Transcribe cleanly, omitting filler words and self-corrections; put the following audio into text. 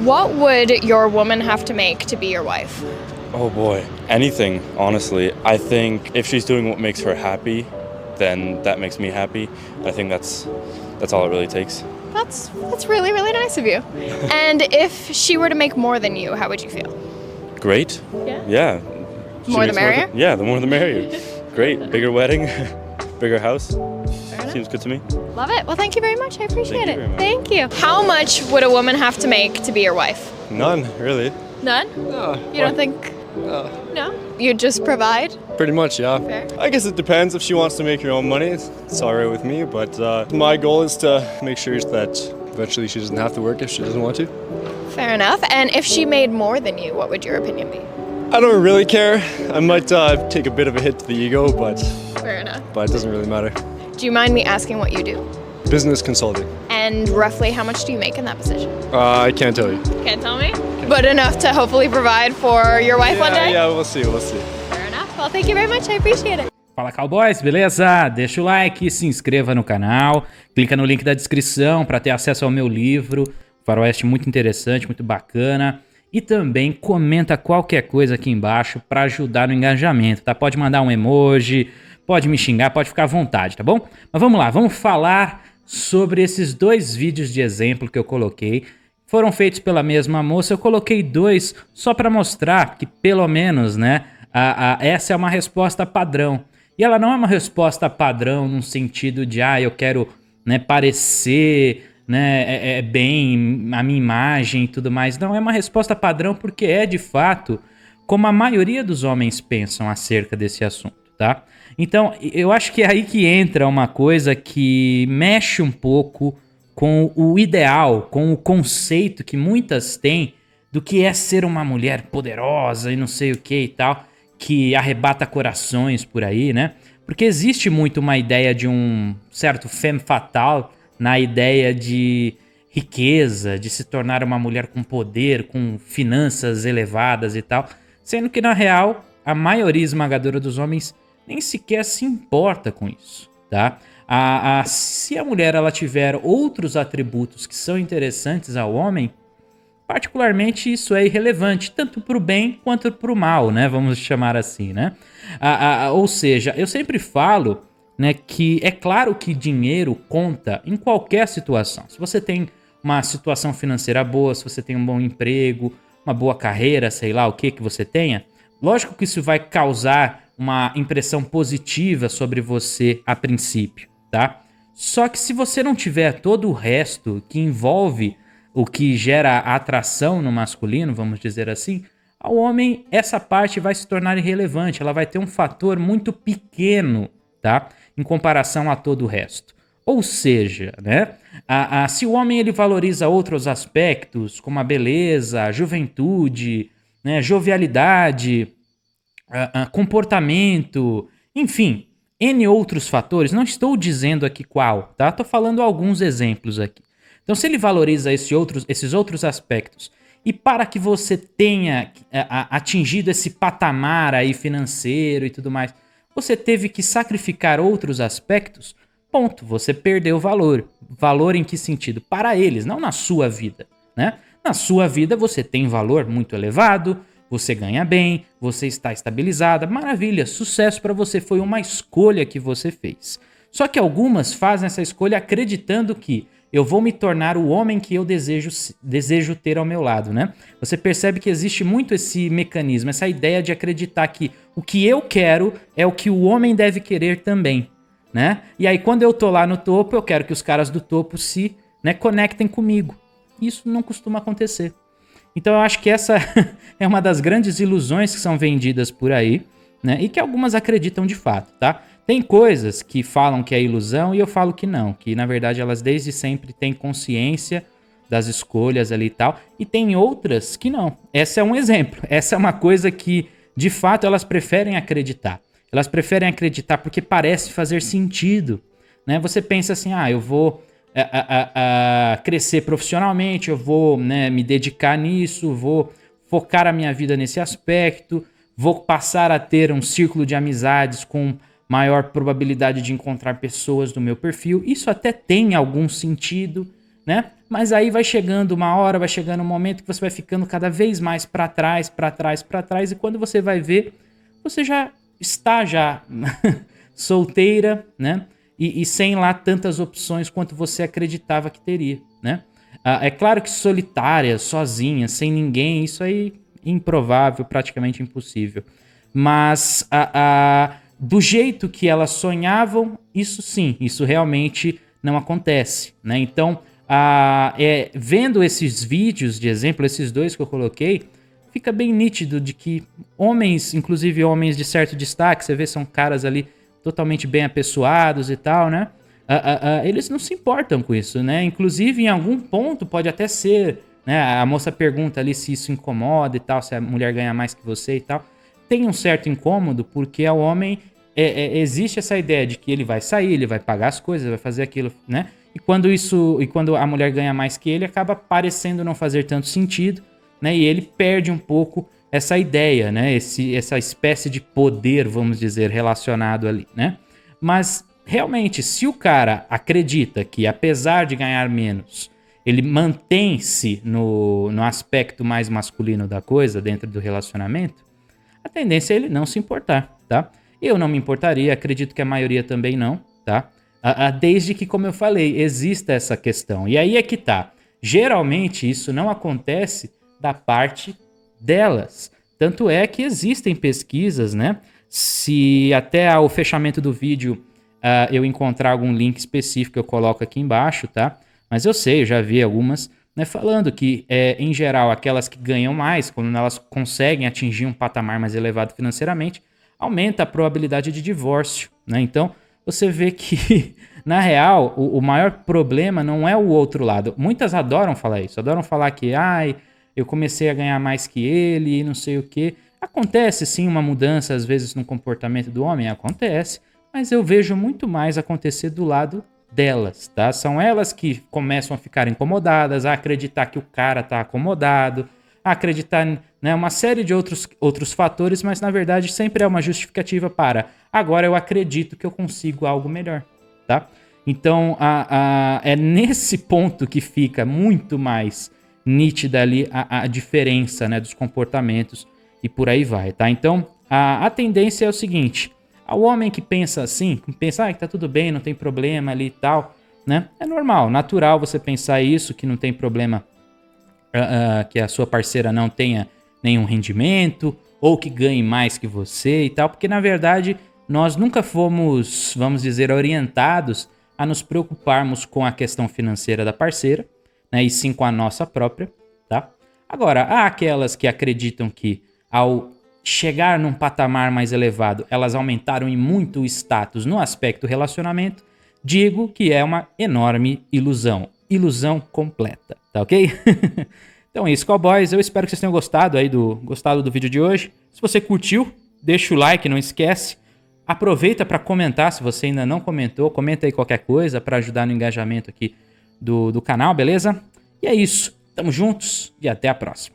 What would your woman have to make to be your wife? Oh boy, anything, honestly. I think if she's doing what makes her happy, then that makes me happy. I think that's all it really takes. That's really, really nice of you. And if she were to make more than you, how would you feel? Great. Yeah? Yeah. She More the makes merrier? Yeah, the more the merrier. Great. Bigger wedding, bigger house. Fair enough. Seems good to me. Love it. Well, thank you very much. I appreciate Thank you very it. much. Thank you. How much would a woman have to make to be your wife? None, really. None? No. You don't think? No? You'd just provide? Pretty much, yeah. Fair. I guess it depends. If she wants to make her own money, it's all right with me. But my goal is to make sure that eventually she doesn't have to work if she doesn't want to. Fair enough. And if she made more than you, what would your opinion be? I don't really care. I might take a bit of a hit to the ego, but Fair enough. it doesn't really matter. Do you mind me asking what you do? Business consulting. And roughly how much do you make in that position? I can't tell you. Can't tell me? But enough to hopefully provide for your wife one day? Yeah, we'll see. Fair enough. Well, thank you very much. I appreciate it. Fala, cowboys, beleza? Deixa o like, se inscreva no canal, clica no link da descrição para ter acesso ao meu livro, Faroeste muito interessante, muito bacana. E também comenta qualquer coisa aqui embaixo para ajudar no engajamento, tá? Pode mandar um emoji, pode me xingar, pode ficar à vontade, tá bom? Mas vamos lá, vamos falar sobre esses dois vídeos de exemplo que eu coloquei. Foram feitos pela mesma moça, eu coloquei dois só para mostrar que pelo menos, né, essa é uma resposta padrão. E ela não é uma resposta padrão num sentido de, eu quero, né, parecer, né, bem a minha imagem e tudo mais. Não, é uma resposta padrão porque é de fato como a maioria dos homens pensam acerca desse assunto, tá? Então, eu acho que é aí que entra uma coisa que mexe um pouco com o ideal, com o conceito que muitas têm do que é ser uma mulher poderosa e não sei o que e tal, que arrebata corações por aí, né? Porque existe muito uma ideia de um certo femme fatale na ideia de riqueza, de se tornar uma mulher com poder, com finanças elevadas e tal, sendo que na real a maioria esmagadora dos homens nem sequer se importa com isso, tá? Se a mulher ela tiver outros atributos que são interessantes ao homem, particularmente isso é irrelevante, tanto para o bem quanto para o mal, né? Vamos chamar assim, né? Ou seja, eu sempre falo, né, que é claro que dinheiro conta em qualquer situação. Se você tem uma situação financeira boa, se você tem um bom emprego, uma boa carreira, sei lá o que você tenha, lógico que isso vai causar uma impressão positiva sobre você a princípio, tá? Só que se você não tiver todo o resto que envolve o que gera a atração no masculino, vamos dizer assim, ao homem essa parte vai se tornar irrelevante, ela vai ter um fator muito pequeno, tá? Em comparação a todo o resto. Ou seja, né? Se o homem ele valoriza outros aspectos, como a beleza, a juventude, né, jovialidade, comportamento, enfim, N outros fatores, não estou dizendo aqui qual, tá? Estou falando alguns exemplos aqui. Então, se ele valoriza esses outros aspectos, e para que você tenha atingido esse patamar aí financeiro e tudo mais, você teve que sacrificar outros aspectos, ponto, você perdeu valor. Valor em que sentido? Para eles, não na sua vida, né? Na sua vida você tem valor muito elevado, você ganha bem, você está estabilizada, maravilha, sucesso para você, foi uma escolha que você fez. Só que algumas fazem essa escolha acreditando que eu vou me tornar o homem que eu desejo ter ao meu lado, né? Você percebe que existe muito esse mecanismo, essa ideia de acreditar que o que eu quero é o que o homem deve querer também, né? E aí quando eu tô lá no topo, eu quero que os caras do topo se, né, conectem comigo. Isso não costuma acontecer. Então eu acho que essa é uma das grandes ilusões que são vendidas por aí, né? E que algumas acreditam de fato, tá? Tem coisas que falam que é ilusão e eu falo que não, que na verdade elas desde sempre têm consciência das escolhas ali e tal, e tem outras que não. Essa é um exemplo, essa é uma coisa que de fato elas preferem acreditar. Elas preferem acreditar porque parece fazer sentido, né? Você pensa assim, eu vou crescer profissionalmente, eu vou, né, me dedicar nisso, vou focar a minha vida nesse aspecto, vou passar a ter um círculo de amizades com maior probabilidade de encontrar pessoas do meu perfil. Isso até tem algum sentido, né? Mas aí vai chegando uma hora, vai chegando um momento que você vai ficando cada vez mais pra trás, e quando você vai ver, você já está solteira, né? E sem lá tantas opções quanto você acreditava que teria, né? É claro que solitária, sozinha, sem ninguém, isso aí é improvável, praticamente impossível. Mas do jeito que elas sonhavam, isso sim, isso realmente não acontece, né? Então, vendo esses vídeos de exemplo, esses dois que eu coloquei, fica bem nítido de que homens, inclusive homens de certo destaque, você vê, são caras ali totalmente bem apessoados e tal, né? Eles não se importam com isso, né? Inclusive, em algum ponto, pode até ser, né? A moça pergunta ali se isso incomoda e tal, se a mulher ganha mais que você e tal. Tem um certo incômodo, porque ao homem existe essa ideia de que ele vai sair, ele vai pagar as coisas, vai fazer aquilo, né? E quando a mulher ganha mais que ele, acaba parecendo não fazer tanto sentido, né? E ele perde um pouco essa ideia, né? Essa espécie de poder, vamos dizer, relacionado ali, né? Mas, realmente, se o cara acredita que, apesar de ganhar menos, ele mantém-se no aspecto mais masculino da coisa, dentro do relacionamento, a tendência é ele não se importar, tá? Eu não me importaria, acredito que a maioria também não, tá? Desde que, como eu falei, exista essa questão. E aí é que tá. Geralmente, isso não acontece da parte delas. Tanto é que existem pesquisas, né? Se até o fechamento do vídeo eu encontrar algum link específico, eu coloco aqui embaixo, tá? Mas eu sei, eu já vi algumas, né, falando que, em geral, aquelas que ganham mais, quando elas conseguem atingir um patamar mais elevado financeiramente, aumenta a probabilidade de divórcio, né? Então, você vê que, na real, o maior problema não é o outro lado. Muitas adoram falar isso, adoram falar que, eu comecei a ganhar mais que ele e não sei o quê. Acontece sim uma mudança, às vezes, no comportamento do homem, acontece, mas eu vejo muito mais acontecer do lado delas, tá? São elas que começam a ficar incomodadas, a acreditar que o cara tá acomodado, a acreditar, né, uma série de outros fatores, mas na verdade sempre é uma justificativa para agora eu acredito que eu consigo algo melhor, tá? Então é nesse ponto que fica muito mais nítida ali a diferença, né, dos comportamentos e por aí vai, tá? Então a tendência é o seguinte: ao homem que pensa assim, que pensa que tá tudo bem, não tem problema ali e tal, né? É normal, natural você pensar isso, que não tem problema, que a sua parceira não tenha nenhum rendimento ou que ganhe mais que você e tal, porque na verdade nós nunca fomos, vamos dizer, orientados a nos preocuparmos com a questão financeira da parceira, né? E sim com a nossa própria, tá? Agora, há aquelas que acreditam que ao chegar num patamar mais elevado, elas aumentaram em muito o status no aspecto relacionamento. Digo que é uma enorme ilusão. Ilusão completa, tá ok? Então é isso, cowboys. Eu espero que vocês tenham gostado do vídeo de hoje. Se você curtiu, deixa o like, não esquece. Aproveita para comentar, se você ainda não comentou. Comenta aí qualquer coisa para ajudar no engajamento aqui do canal, beleza? E é isso. Tamo juntos e até a próxima.